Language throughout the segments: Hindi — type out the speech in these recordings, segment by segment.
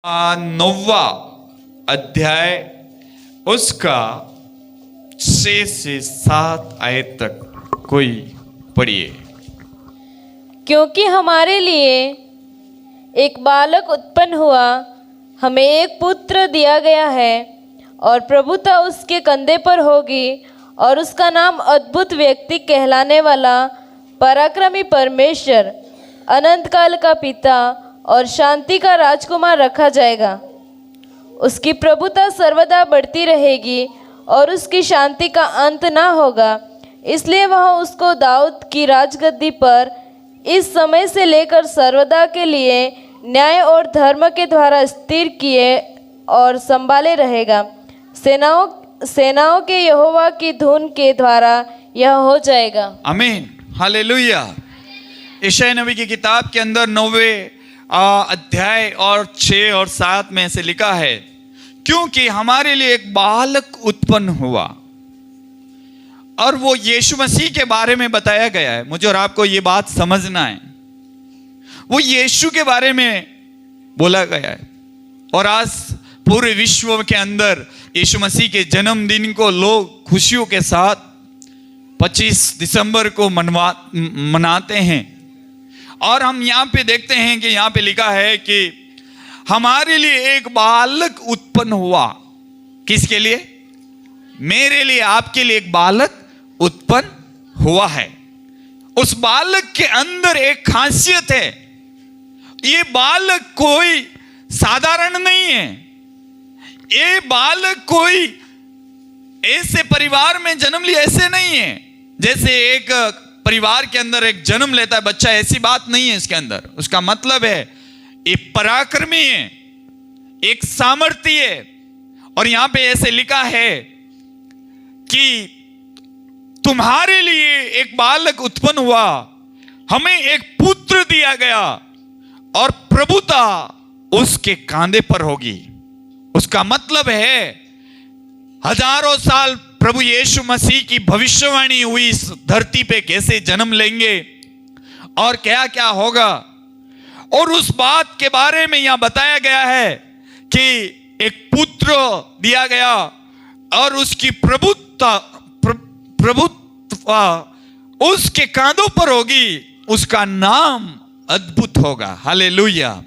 9वां अध्याय उसका 6 से 7 आयत तक कोई पढ़िए। क्योंकि हमारे लिए एक बालक उत्पन्न हुआ, हमें एक पुत्र दिया गया है और प्रभुता उसके कंधे पर होगी और उसका नाम अद्भुत व्यक्ति कहलाने वाला, पराक्रमी परमेश्वर, अनंत काल का पिता और शांति का राजकुमार रखा जाएगा। उसकी प्रभुता सर्वदा बढ़ती रहेगी और उसकी शांति का अंत ना होगा। इसलिए वह उसको दाऊद की राजगद्दी पर इस समय से लेकर सर्वदा के लिए न्याय और धर्म के द्वारा स्थिर किए और संभाले रहेगा। सेनाओं के यहोवा की धुन के द्वारा यह हो जाएगा। आमीन, हालेलुया। यशायाह नबी की किताब के अंदर 9वें अध्याय और 6 और 7 में से लिखा है, क्योंकि हमारे लिए एक बालक उत्पन्न हुआ, और वो यीशु मसीह के बारे में बताया गया है। मुझे और आपको ये बात समझना है, वो यीशु के बारे में बोला गया है। और आज पूरे विश्व के अंदर यीशु मसीह के जन्मदिन को लोग खुशियों के साथ 25 दिसंबर को मनाते हैं। और हम यहाँ पे देखते हैं कि यहाँ पे लिखा है कि हमारे लिए एक बालक उत्पन्न हुआ। किसके लिए? मेरे लिए, आपके लिए एक बालक उत्पन्न हुआ है। उस बालक के अंदर एक खासियत है। ये बालक कोई साधारण नहीं है। ये बालक कोई ऐसे परिवार में जन्म लिया, ऐसे नहीं है जैसे एक परिवार के अंदर एक जन्म लेता है बच्चा, ऐसी बात नहीं है इसके अंदर। उसका मतलब है ये पराक्रमी है, एक सामर्थ्य है। और यहां पे ऐसे लिखा है कि तुम्हारे लिए एक बालक उत्पन्न हुआ, हमें एक पुत्र दिया गया और प्रभुता उसके कांधे पर होगी। उसका मतलब है हजारों साल प्रभु यीशु मसीह की भविष्यवाणी हुई इस धरती पे कैसे जन्म लेंगे और क्या क्या होगा। और उस बात के बारे में यहां बताया गया है कि एक पुत्र दिया गया और उसकी प्रभुत्व उसके कांधों पर होगी। उसका नाम अद्भुत होगा। हालेलुया।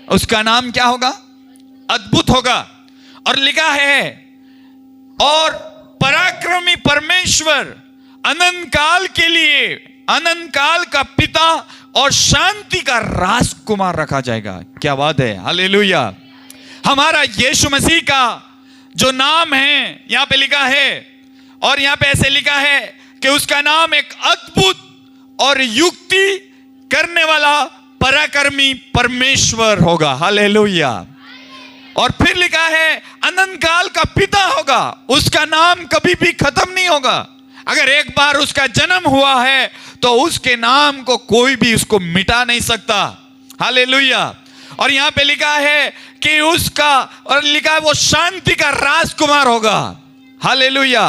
उसका नाम क्या होगा? अद्भुत होगा। और लिखा है, और पराक्रमी परमेश्वर, अनंत काल के लिए, अनंत काल का पिता और शांति का राजकुमार रखा जाएगा। क्या बात है, हालेलुया। हमारा यीशु मसीह का जो नाम है यहां पे लिखा है, और यहां पे ऐसे लिखा है कि उसका नाम एक अद्भुत और युक्ति करने वाला पराक्रमी परमेश्वर होगा। हालेलुया। और फिर लिखा है अनंत काल का पिता होगा। उसका नाम कभी भी खत्म नहीं होगा। अगर एक बार उसका जन्म हुआ है तो उसके नाम को कोई भी उसको मिटा नहीं सकता। हालेलुया। और यहां पे लिखा है कि उसका, और लिखा है वो शांति का राजकुमार होगा। हालेलुया।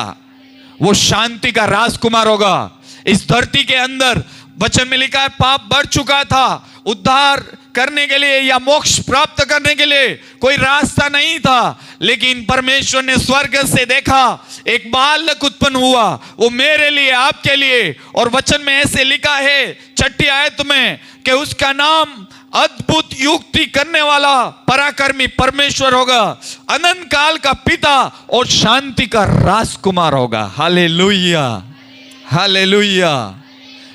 वो शांति का राजकुमार होगा। इस धरती के अंदर वचन में लिखा है पाप बढ़ चुका था, उद्धार करने के लिए या मोक्ष प्राप्त करने के लिए कोई रास्ता नहीं था, लेकिन परमेश्वर ने स्वर्ग से देखा, एक बालक उत्पन्न हुआ, वो मेरे लिए, आपके लिए। और वचन में ऐसे लिखा है 6 आयत में कि उसका नाम अद्भुत युक्ति करने वाला पराक्रमी परमेश्वर होगा, अनंत काल का पिता और शांति का राजकुमार होगा। Hallelujah, hallelujah.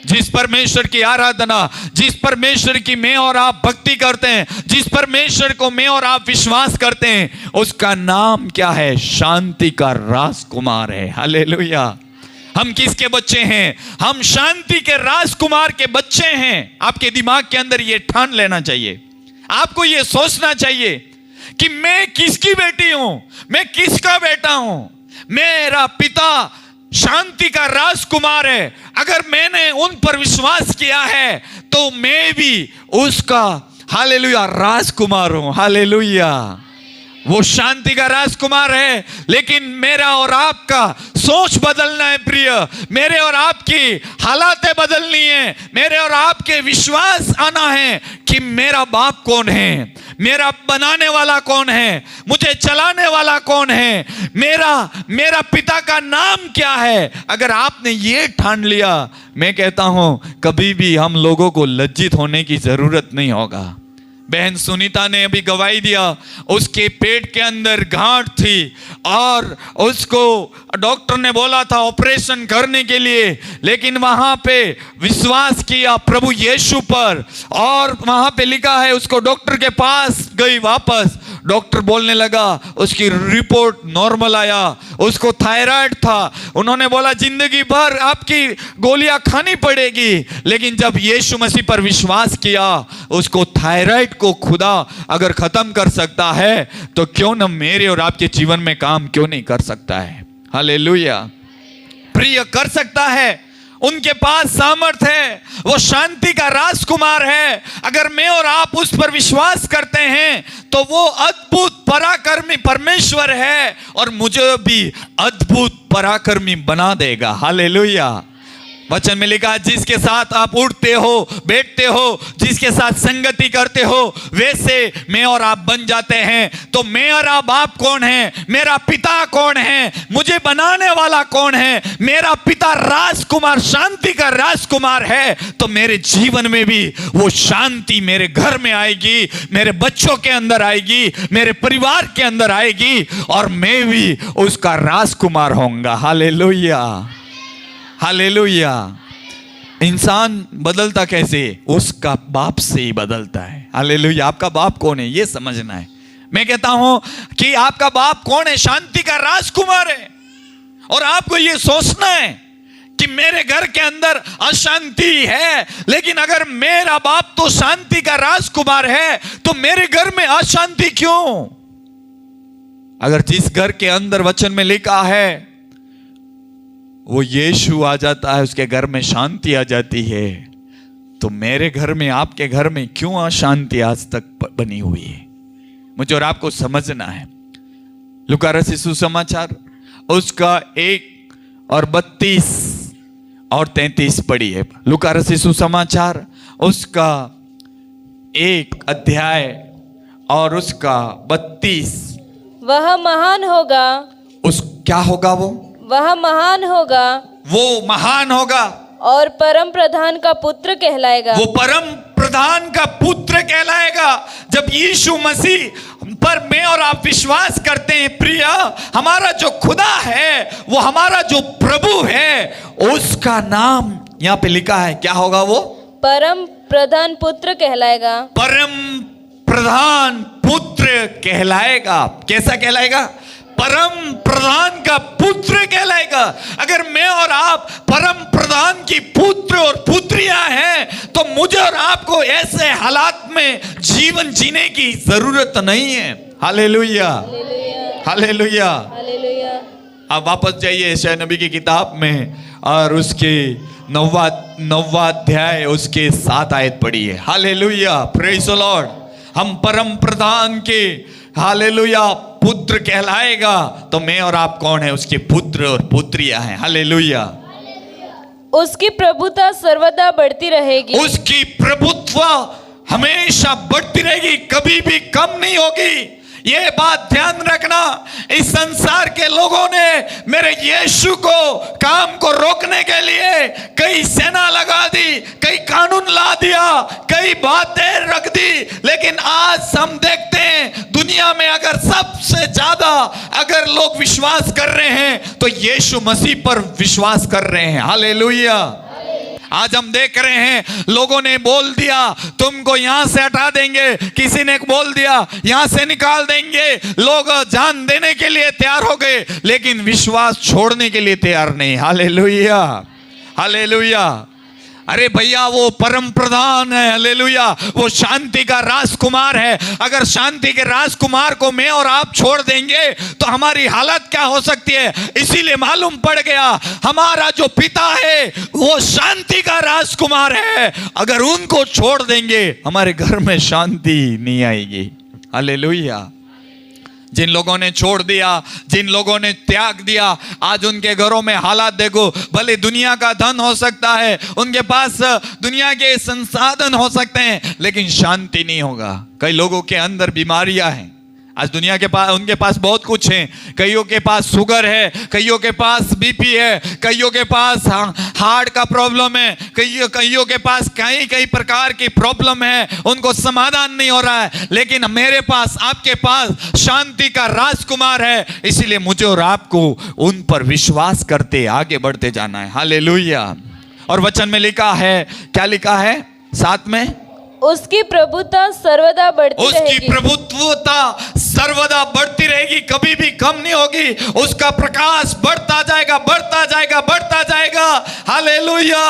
जिस परमेश्वर की आराधना, जिस परमेश्वर की मैं और आप भक्ति करते हैं, जिस परमेश्वर को मैं और आप विश्वास करते हैं, उसका नाम क्या है? शांति का राजकुमार है। हालेलुया। हम किसके बच्चे हैं? हम शांति के राजकुमार के बच्चे हैं। आपके दिमाग के अंदर ये ठान लेना चाहिए, आपको ये सोचना चाहिए कि मैं किसकी बेटी हूं, मैं किसका बेटा हूं। मेरा पिता शांति का राजकुमार है। अगर मैंने उन पर विश्वास किया है तो मैं भी उसका, हालेलुया, राजकुमार हूं। हालेलुया। वो शांति का राजकुमार है। लेकिन मेरा और आपका सोच बदलना है प्रिय, मेरे और आपकी हालातें बदलनी है, मेरे और आपके विश्वास आना है कि मेरा बाप कौन है, मेरा बनाने वाला कौन है, मुझे चलाने वाला कौन है, मेरा पिता का नाम क्या है। अगर आपने ये ठान लिया, मैं कहता हूं कभी भी हम लोगों को लज्जित होने की जरूरत नहीं होगा। बहन सुनीता ने अभी गवाही दिया, उसके पेट के अंदर गांठ थी और उसको डॉक्टर ने बोला था ऑपरेशन करने के लिए, लेकिन वहां पे विश्वास किया प्रभु यीशु पर, और वहां पे लिखा है उसको डॉक्टर के पास गई वापस, डॉक्टर बोलने लगा, उसकी रिपोर्ट नॉर्मल आया, उसको थायराइड था, उन्होंने बोला जिंदगी भर आपकी गोलियां खानी पड़ेगी, लेकिन जब यीशु मसीह पर विश्वास किया, उसको थायराइड को खुदा अगर खत्म कर सकता है तो क्यों न मेरे और आपके जीवन में काम क्यों नहीं कर सकता है। हालेलुया। प्रिय, कर सकता है, उनके पास सामर्थ है, वो शांति का राजकुमार है। अगर मैं और आप उस पर विश्वास करते हैं तो वो अद्भुत पराक्रमी परमेश्वर है और मुझे भी अद्भुत पराक्रमी बना देगा। हालेलुया। वचन में लिखा है जिसके साथ आप उठते हो, बैठते हो, जिसके साथ संगति करते हो, वैसे मैं और आप बन जाते हैं। तो मैं और आप कौन है, मेरा पिता कौन है, मुझे बनाने वाला कौन है, मेरा पिता राजकुमार, शांति का राजकुमार है। तो मेरे जीवन में भी वो शांति मेरे घर में आएगी, मेरे बच्चों के अंदर आएगी, मेरे परिवार के अंदर आएगी और मैं भी उसका राजकुमार होऊंगा। Hallelujah, hallelujah. इंसान बदलता कैसे? उसका बाप से ही बदलता है। हालेलुया। आपका बाप कौन है ये समझना है। मैं कहता हूं कि आपका बाप कौन है? शांति का राजकुमार है। और आपको ये सोचना है कि मेरे घर के अंदर अशांति है, लेकिन अगर मेरा बाप तो शांति का राजकुमार है तो मेरे घर में अशांति क्यों? अगर जिस घर के अंदर वचन में लिखा है वो यीशु आ जाता है, उसके घर में शांति आ जाती है, तो मेरे घर में, आपके घर में क्यों अशांति आज तक बनी हुई है? मुझे और आपको समझना है। लूका रचित सुसमाचार उसका 1 और 32 और 33 पढ़ी है। लूका रचित सुसमाचार उसका 1 अध्याय और उसका 32। वह महान होगा, उस क्या होगा? वह महान होगा, वो महान होगा और परम प्रधान का पुत्र कहलाएगा। वो परम प्रधान का पुत्र कहलाएगा। जब यीशु मसीह पर मैं और आप विश्वास करते हैं प्रिय, हमारा जो खुदा है, वो हमारा जो प्रभु है, उसका नाम यहाँ पे लिखा है, क्या होगा? वो परम प्रधान पुत्र कहलाएगा। परम प्रधान पुत्र कहलाएगा। कैसा कहलाएगा? परम प्रधान का पुत्र कहलाएगा। अगर मैं और आप परम प्रधान की पुत्र और पुत्रियां हैं तो मुझे और आपको ऐसे हालात में जीवन जीने की जरूरत नहीं है। Hallelujah, hallelujah. आप वापस जाइए यशायाह नबी की किताब में और उसके 9वां अध्याय उसके 7 आयत पढ़िए। Hallelujah, praise the Lord. हम परम प्रधान के, हालेलुया, पुत्र कहलाएगा तो मैं और आप कौन है? उसके पुत्र और पुत्रियां हैं। हालेलुया। उसकी प्रभुता सर्वदा बढ़ती रहेगी। उसकी प्रभुत्व हमेशा बढ़ती रहेगी, कभी भी कम नहीं होगी। ये बात ध्यान रखना। इस संसार के लोगों ने मेरे यीशु को काम को रोकने के लिए कई सेना लगा दी, कई कानून ला दिया, कई बातें रख दी, लेकिन आज हम देखते हैं दुनिया में अगर सबसे ज्यादा अगर लोग विश्वास कर रहे हैं तो यीशु मसीह पर विश्वास कर रहे हैं। हालेलुया। आज हम देख रहे हैं लोगों ने बोल दिया तुमको यहां से हटा देंगे, किसी ने बोल दिया यहां से निकाल देंगे, लोग जान देने के लिए तैयार हो गए लेकिन विश्वास छोड़ने के लिए तैयार नहीं। Hallelujah, hallelujah. अरे भैया वो परम प्रधान है, हालेलुया, वो शांति का राजकुमार है। अगर शांति के राजकुमार को मैं और आप छोड़ देंगे तो हमारी हालत क्या हो सकती है? इसीलिए मालूम पड़ गया हमारा जो पिता है वो शांति का राजकुमार है। अगर उनको छोड़ देंगे हमारे घर में शांति नहीं आएगी। हालेलुया। जिन लोगों ने छोड़ दिया, जिन लोगों ने त्याग दिया, आज उनके घरों में हालात देखो। भले दुनिया का धन हो सकता है, उनके पास दुनिया के संसाधन हो सकते हैं, लेकिन शांति नहीं होगा। कई लोगों के अंदर बीमारियां हैं। आज दुनिया के पास, उनके पास बहुत कुछ है। कईयों के पास शुगर है, कईयों के पास बीपी है, कईयों के पास हार्ट का प्रॉब्लम है, कईयों के पास कई प्रकार की प्रॉब्लम है, उनको समाधान नहीं हो रहा है। लेकिन मेरे पास, आपके पास शांति का राजकुमार है। इसीलिए मुझे और आपको उन पर विश्वास करते आगे बढ़ते जाना है। हालेलुया। और वचन में लिखा है, क्या लिखा है 7 में? उसकी प्रभुता सर्वदा बढ़ती उसकी रहेगी। प्रभुत्वता सर्वदा बढ़ती रहेगी, कभी भी कम नहीं होगी। उसका प्रकाश बढ़ता जाएगा, बढ़ता जाएगा, बढ़ता जाएगा। Hallelujah,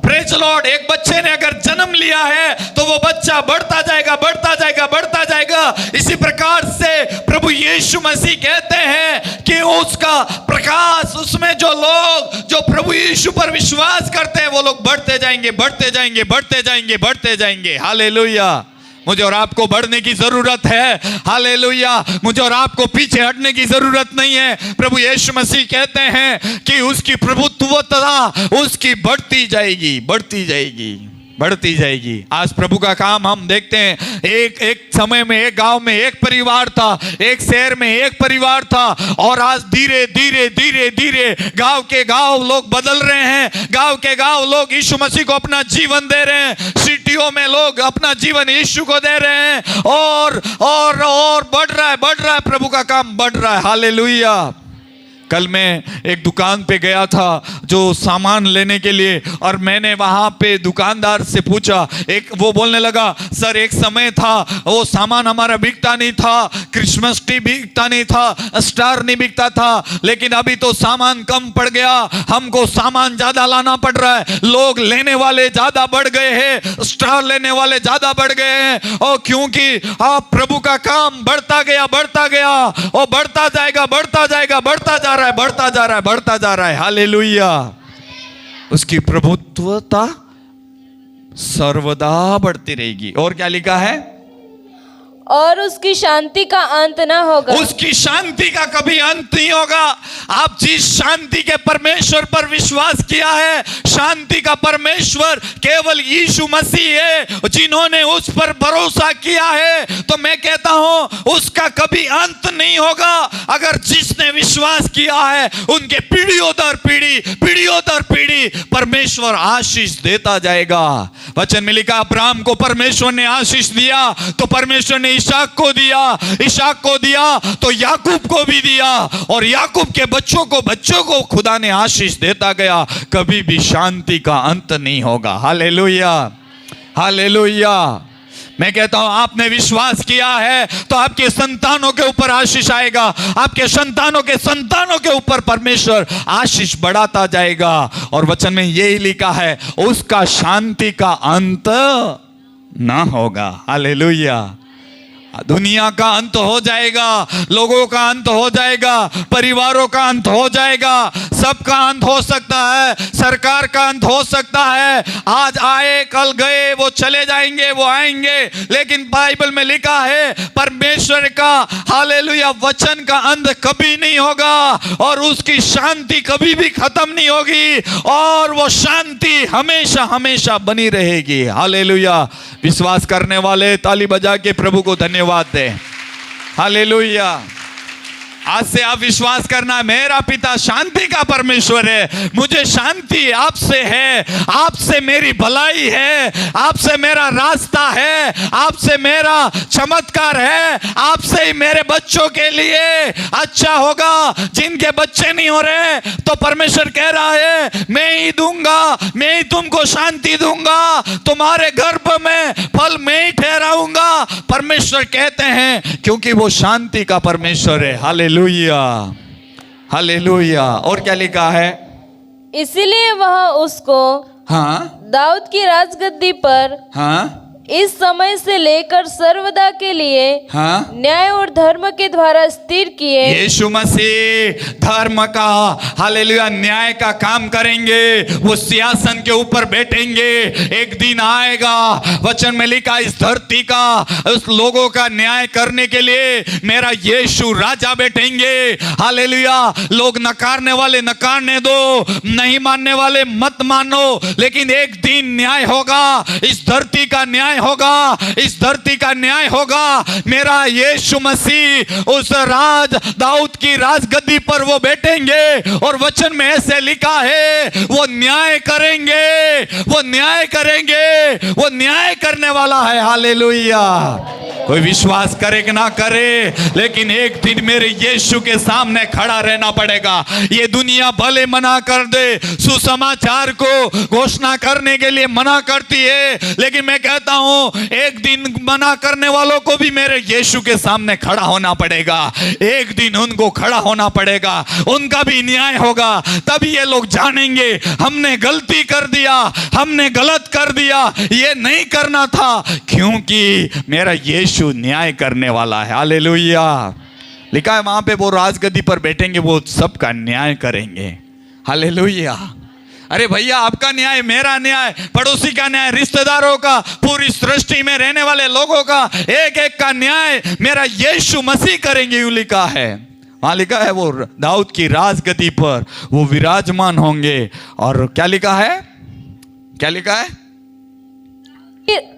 praise Lord. एक बच्चे ने अगर जन्म लिया है तो वो बच्चा बढ़ता जाएगा, बढ़ता जाएगा, बढ़ता जाएगा। इसी प्रकार से प्रभु यीशु मसीह कहते हैं कि उसका प्रकाश, उसमें जो प्रभु यीशु पर विश्वास करते हैं, वो लोग बढ़ते जाएंगे, बढ़ते जाएंगे, बढ़ते जाएंगे, बढ़ते जाएंगे। हालेलुया। मुझे और आपको बढ़ने की जरूरत है। हालेलुया। मुझे और आपको पीछे हटने की जरूरत नहीं है। प्रभु यीशु मसीह कहते हैं कि उसकी प्रभुत्वता उसकी बढ़ती जाएगी, बढ़ती जाएगी, बढ़ती जाएगी। आज प्रभु का काम हम देखते हैं। एक समय में एक गांव में एक परिवार था, एक शहर में एक परिवार था, और आज धीरे धीरे धीरे धीरे गांव के गांव लोग बदल रहे हैं। गांव के गांव लोग यीशु मसीह को अपना जीवन दे रहे हैं। सिटियों में लोग अपना जीवन यीशु को दे रहे हैं, और बढ़ रहा है, बढ़ रहा है, प्रभु का काम बढ़ रहा है। हालेलुया। कल मैं एक दुकान पे गया था जो सामान लेने के लिए, और मैंने वहां पे दुकानदार से पूछा। वो बोलने लगा, सर एक समय था वो सामान हमारा बिकता नहीं था, क्रिसमस ट्री बिकता नहीं था, स्टार नहीं बिकता था, लेकिन अभी तो सामान कम पड़ गया, हमको सामान ज्यादा लाना पड़ रहा है। लोग लेने वाले ज्यादा बढ़ गए हैं, स्टार लेने वाले ज्यादा बढ़ गए हैं, और क्योंकि प्रभु का काम बढ़ता गया, बढ़ता गया, और बढ़ता जाएगा, बढ़ता जाएगा, बढ़ता जा रहा है, बढ़ता जा रहा है, बढ़ता जा रहा है। हालेलुया। उसकी प्रभुत्वता सर्वदा बढ़ती रहेगी। और क्या लिखा है? और उसकी शांति का अंत ना होगा। उसकी शांति का कभी अंत नहीं होगा। आप जिस शांति के परमेश्वर पर विश्वास किया है, शांति का परमेश्वर केवल यीशु मसीह है। जिन्होंने उस पर भरोसा किया है, तो मैं कहता हूं उसका कभी अंत नहीं होगा। अगर जिसने विश्वास किया है, उनके पीढ़ियों दर पीढ़ी, पीढ़ियों दर पीढ़ी परमेश्वर आशीष देता जाएगा। वचन में लिखा, अब्राहम को परमेश्वर ने आशीष दिया, तो परमेश्वर ने इसाक को दिया, इसाक को दिया तो याकूब को भी दिया, और याकूब के बच्चों को खुदा ने आशीष देता गया। कभी भी शांति का अंत नहीं होगा। Hallelujah, hallelujah. मैं कहता हूं, आपने विश्वास किया है तो आपके संतानों के ऊपर आशीष आएगा, आपके संतानों के ऊपर परमेश्वर आशीष बढ़ाता जाएगा। और वचन में यही लिखा है, उसका शांति का अंत ना होगा। हालेलुया। दुनिया का अंत हो जाएगा, लोगों का अंत हो जाएगा, परिवारों का अंत हो जाएगा, सबका अंत हो सकता है, सरकार का अंत हो सकता है। आज आए कल गए, वो चले जाएंगे, वो आएंगे, लेकिन बाइबल में लिखा है परमेश्वर का, हालेलुया, वचन का अंत कभी नहीं होगा, और उसकी शांति कभी भी खत्म नहीं होगी, और वो शांति हमेशा हमेशा बनी रहेगी। हालेलुया। विश्वास करने वाले ताली बजा के प्रभु को धन्यवाद दें। हालेलुया। आज से आप विश्वास करना, मेरा पिता शांति का परमेश्वर है, मुझे शांति आपसे है, आपसे मेरी भलाई है, आपसे मेरा रास्ता है, आपसे मेरा चमत्कार है, आपसे ही मेरे बच्चों के लिए अच्छा होगा। जिनके बच्चे नहीं हो रहे, तो परमेश्वर कह रहा है, मैं ही दूंगा, मैं ही तुमको शांति दूंगा, तुम्हारे गर्भ में फल मैं ही ठहराऊंगा। परमेश्वर कहते हैं, क्योंकि वो शांति का परमेश्वर है। Hallelujah, hallelujah. और क्या लिखा है? इसीलिए वह उसको हाँ, दाऊद की राजगद्दी पर इस समय से लेकर सर्वदा के लिए हाँ, न्याय और धर्म के द्वारा स्थिर किए। यीशु मसीह धर्म का, हालेलुया, न्याय का काम करेंगे। वो सिंहासन के ऊपर बैठेंगे। एक दिन आएगा, वचन में लिखा, इस धरती का, उस लोगों का न्याय करने के लिए मेरा यीशु राजा बैठेंगे। हालेलुया। लोग नकारने वाले नकारने दो, नहीं मानने वाले मत मानो, लेकिन एक दिन न्याय होगा। इस धरती का न्याय होगा। इस धरती का न्याय होगा। मेरा यीशु मसीह उस दाऊद की राजगद्दी पर वो बैठेंगे और वचन में ऐसे लिखा है, वो न्याय करेंगे, वो न्याय करेंगे, वो न्याय करने वाला है। हालेलुया। कोई विश्वास करे कि ना करे, लेकिन एक दिन मेरे यीशु के सामने खड़ा रहना पड़ेगा। ये दुनिया भले मना कर दे, सुसमाचार को घोषणा करने के लिए मना करती है, लेकिन मैं कहता हूं एक दिन मना करने वालों को भी मेरे यीशु के सामने खड़ा होना पड़ेगा। एक दिन उनको खड़ा होना पड़ेगा, उनका भी न्याय होगा। तभी ये लोग जानेंगे हमने गलती कर दिया, हमने गलत कर दिया, ये नहीं करना था, क्योंकि मेरा यीशु न्याय करने वाला है। हालेलुया। लिखा है वहां पे वो राजगद्दी पर बैठेंगे, वो सबका न्याय करेंगे। हालेलुया। अरे भैया, आपका न्याय, मेरा न्याय, पड़ोसी का न्याय, रिश्तेदारों का, पूरी सृष्टि में रहने वाले लोगों का, एक एक का न्याय मेरा यीशु मसीह करेंगे। यूं लिखा है, वहां लिखा है वो दाऊद की राजगद्दी पर वो विराजमान होंगे। और क्या लिखा है, क्या लिखा है?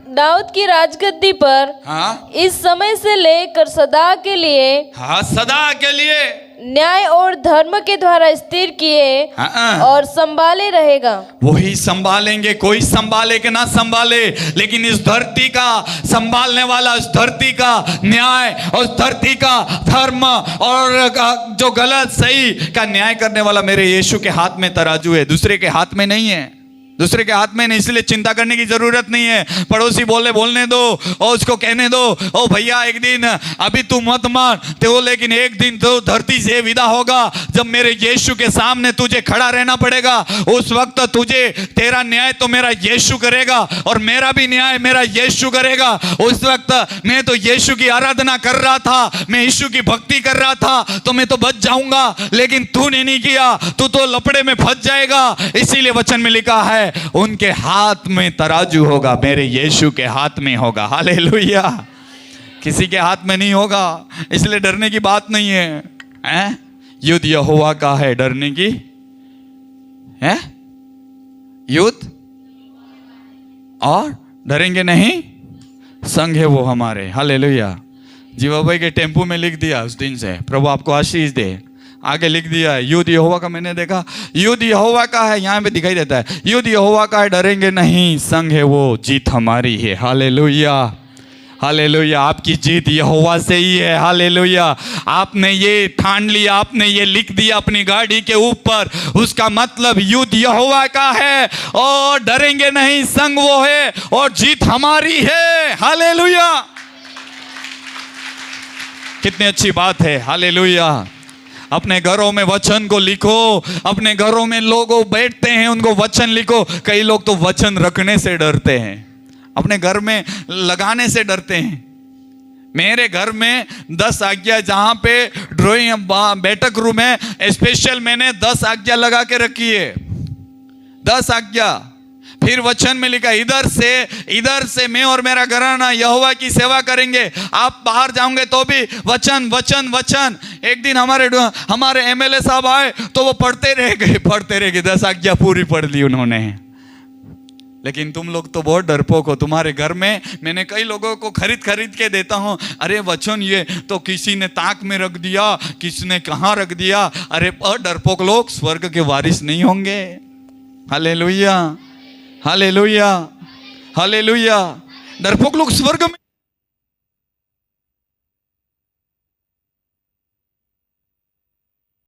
दाऊद की राजगद्दी पर हाँ, इस समय से लेकर सदा के लिए, हाँ, सदा के लिए न्याय और धर्म के द्वारा स्थिर किए, हाँ, और संभाले रहेगा। वही संभालेंगे। कोई संभाले कि ना संभाले, लेकिन इस धरती का संभालने वाला, इस धरती का न्याय और इस धरती का धर्म और जो गलत सही का न्याय करने वाला मेरे यीशु के हाथ में तराजू है, दूसरे के हाथ में नहीं है। दूसरे के हाथ में नहीं, इसलिए चिंता करने की जरूरत नहीं है। पड़ोसी बोलने दो और उसको कहने दो, ओ भैया एक दिन अभी तू मत मान तो, लेकिन एक दिन तो धरती से विदा होगा जब मेरे यीशु के सामने तुझे खड़ा रहना पड़ेगा। उस वक्त तुझे, तेरा न्याय तो मेरा यीशु करेगा और मेरा भी न्याय मेरा यीशु करेगा। उस वक्त मैं तो यीशु की आराधना कर रहा था, मैं यीशु की भक्ति कर रहा था, तो मैं तो बच जाऊंगा, लेकिन तूने नहीं किया, तू तो लपड़े में फंस जाएगा। इसीलिए वचन में लिखा है, उनके हाथ में तराजू होगा, मेरे यीशु के हाथ में होगा। हालेलुया। किसी के हाथ में नहीं होगा, इसलिए डरने की बात नहीं है, युद्ध यहोवा का है, डरने की है युद्ध, और डरेंगे नहीं, संग है वो हमारे। हालेलुया। जीवा भाई के टेम्पू में लिख दिया उस दिन से, प्रभु आपको आशीष दे। आगे लिख दिया है, युद्ध यहोवा का। मैंने देखा युद्ध यहोवा का है, यहाँ पे दिखाई देता है, युद्ध यहोवा का है, डरेंगे नहीं, संग है वो, जीत हमारी है। हालेलुया। हालेलुया। आपकी जीत यहोवा से ही है। हालेलुया। आपने ये ठान लिया, आपने ये लिख दिया अपनी गाड़ी के ऊपर, उसका मतलब युद्ध यहोवा का है, और डरेंगे नहीं, संग वो है, और जीत हमारी है। हालेलुया। कितनी अच्छी बात है। हालेलुया। अपने घरों में वचन को लिखो, अपने घरों में लोग बैठते हैं उनको वचन लिखो। कई लोग तो वचन रखने से डरते हैं, अपने घर में लगाने से डरते हैं। मेरे घर में 10 आज्ञा, जहां पे ड्राइंग बैठक रूम है, स्पेशल मैंने 10 आज्ञा लगा के रखी है, 10 आज्ञा। फिर वचन में लिखा, इधर से मैं और मेरा घराना यहोवा की सेवा करेंगे। आप बाहर जाओगे तो भी वचन वचन वचन। एक दिन हमारे एमएलए साहब आए तो वो पढ़ते रह गए, 10 आज्ञा पूरी पढ़ ली उन्होंने। लेकिन तुम लोग तो बहुत डरपोक हो। तुम्हारे घर में मैंने कई लोगों को खरीद के देता हूं, अरे वचन ये तो किसी ने ताक में रख दिया, किसी ने कहां रख दिया। अरे डरपोक लोग स्वर्ग के वारिस नहीं होंगे। हालेलुया। हालेलुया। हालेलुया। डरपोक लोग स्वर्ग में